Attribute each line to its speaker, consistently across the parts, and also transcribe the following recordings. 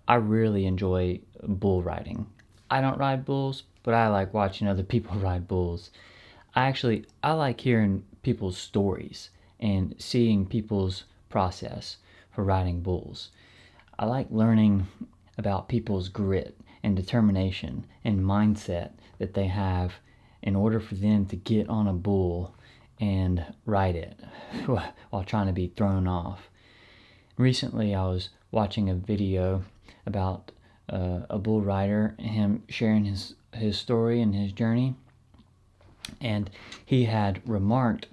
Speaker 1: I really enjoy bull riding. I don't ride bulls, but I like watching other people ride bulls. I like hearing people's stories and seeing people's process for riding bulls. I like learning about people's grit and determination and mindset that they have in order for them to get on a bull and ride it while trying to be thrown off. Recently, I was watching a video about a bull rider, him sharing his story and his journey, and he had remarked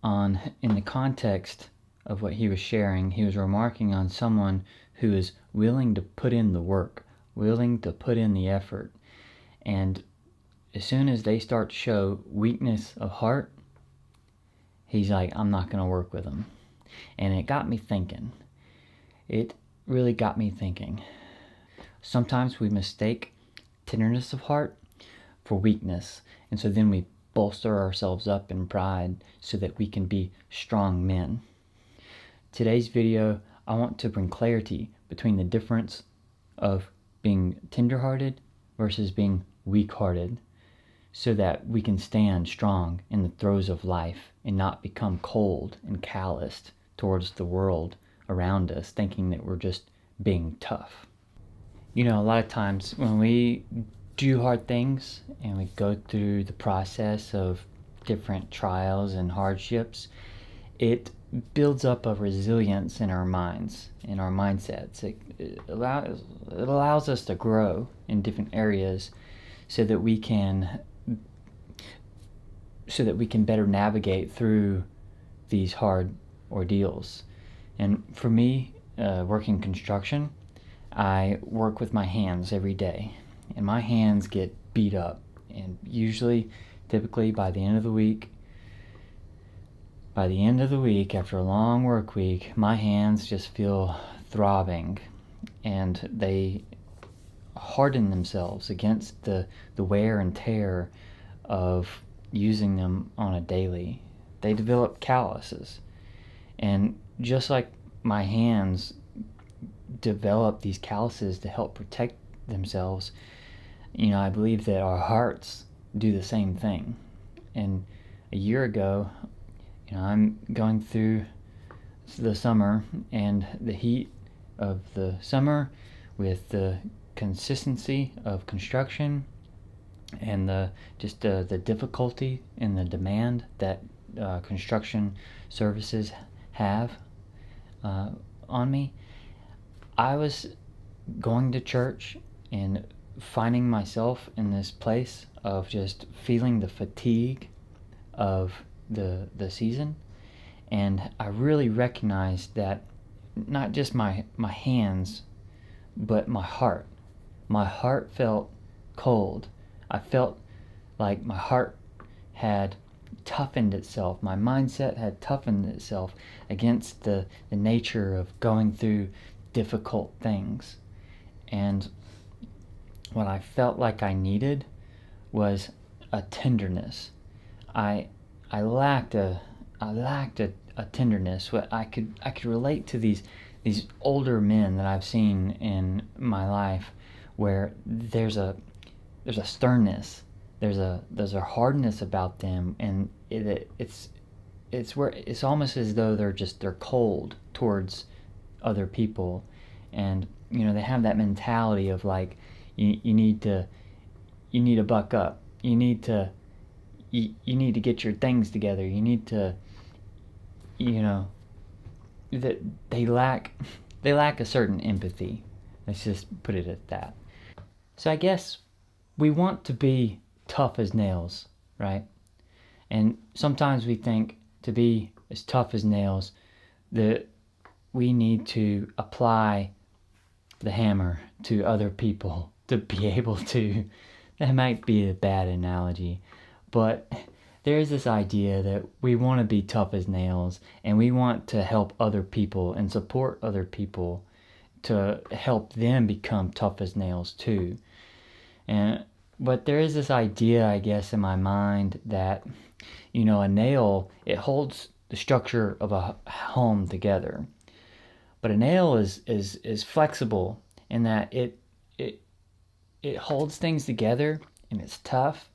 Speaker 1: in the context of what he was sharing, he was remarking on someone who is willing to put in the work, willing to put in the effort, and as soon as they start to show weakness of heart, he's like, I'm not going to work with them. And it got me thinking. It really got me thinking. Sometimes we mistake tenderness of heart for weakness, and so then we bolster ourselves up in pride so that we can be strong men. Today's video, I want to bring clarity between the difference of being tenderhearted versus being weak-hearted, so that we can stand strong in the throes of life and not become cold and calloused towards the world around us, thinking that we're just being tough. A lot of times when we do hard things and we go through the process of different trials and hardships, it builds up a resilience in our minds, in our mindsets. It allows us to grow in different areas so that we can better navigate through these hard ordeals. And for me, working construction, I work with my hands every day, and my hands get beat up, and typically by the end of the week, after a long work week, my hands just feel throbbing, and they harden themselves against the wear and tear of using them on a daily. They develop calluses, and just like my hands develop these calluses to help protect themselves, I believe that our hearts do the same thing. And a year ago, I'm going through the summer and the heat of the summer with the consistency of construction and the difficulty and the demand that construction services have on me. I was going to church and finding myself in this place of just feeling the fatigue of the season, and I really recognized that not just my hands, but my heart felt cold. I felt like my heart had toughened itself, my mindset had toughened itself against the nature of going through difficult things. And what I felt like I needed was a tenderness. I lacked a tenderness. What I could relate to these older men that I've seen in my life, where there's a sternness, there's a hardness about them, and it's almost as though they're cold towards other people, and they have that mentality of like, you need to buck up, you need to get your things together, you need to, that they lack a certain empathy. Let's just put it at that. So I guess we want to be tough as nails, right? And sometimes we think to be as tough as nails that we need to apply the hammer to other people to be able to. That might be a bad analogy, but there is this idea that we want to be tough as nails, and we want to help other people and support other people to help them become tough as nails too. But there is this idea, I guess, in my mind that, a nail, it holds the structure of a home together. But a nail is flexible in that it holds things together, and it's tough,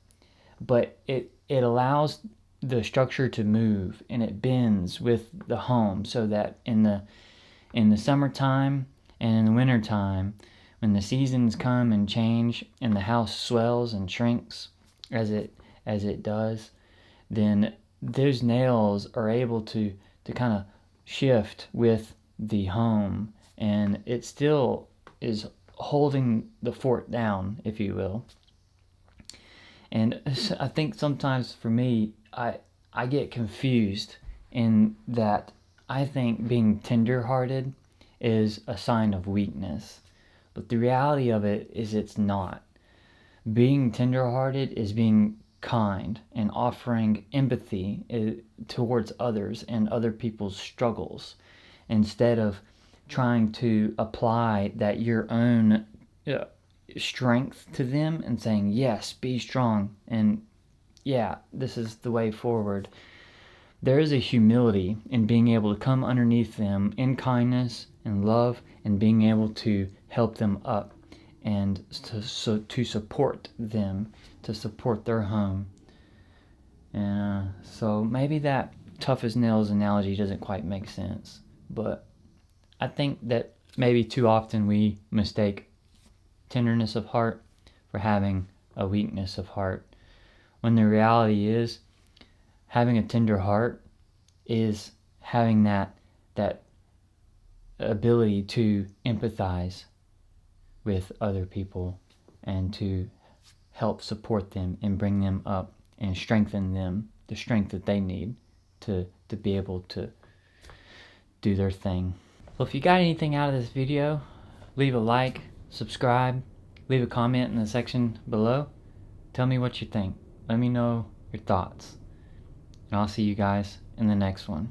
Speaker 1: but it allows the structure to move, and it bends with the home, so that in the summertime and in the wintertime, when the seasons come and change and the house swells and shrinks as it does, then those nails are able to kind of shift with the home, and it still is holding the fort down, if you will. And I think sometimes for me, I get confused in that I think being tenderhearted is a sign of weakness. But the reality of it is it's not. Being tenderhearted is being kind and offering empathy towards others and other people's struggles, instead of trying to apply that your own strength to them and saying, yes, be strong, and yeah, this is the way forward. There is a humility in being able to come underneath them in kindness and love, and being able to help them up and to support them, to support their home. And so maybe that tough as nails analogy doesn't quite make sense, but I think that maybe too often we mistake tenderness of heart for having a weakness of heart, when the reality is having a tender heart is having that ability to empathize with other people and to help support them and bring them up and strengthen them, the strength that they need to be able to do their thing. Well, if you got anything out of this video, leave a like, subscribe, leave a comment in the section below. Tell me what you think. Let me know your thoughts. And I'll see you guys in the next one.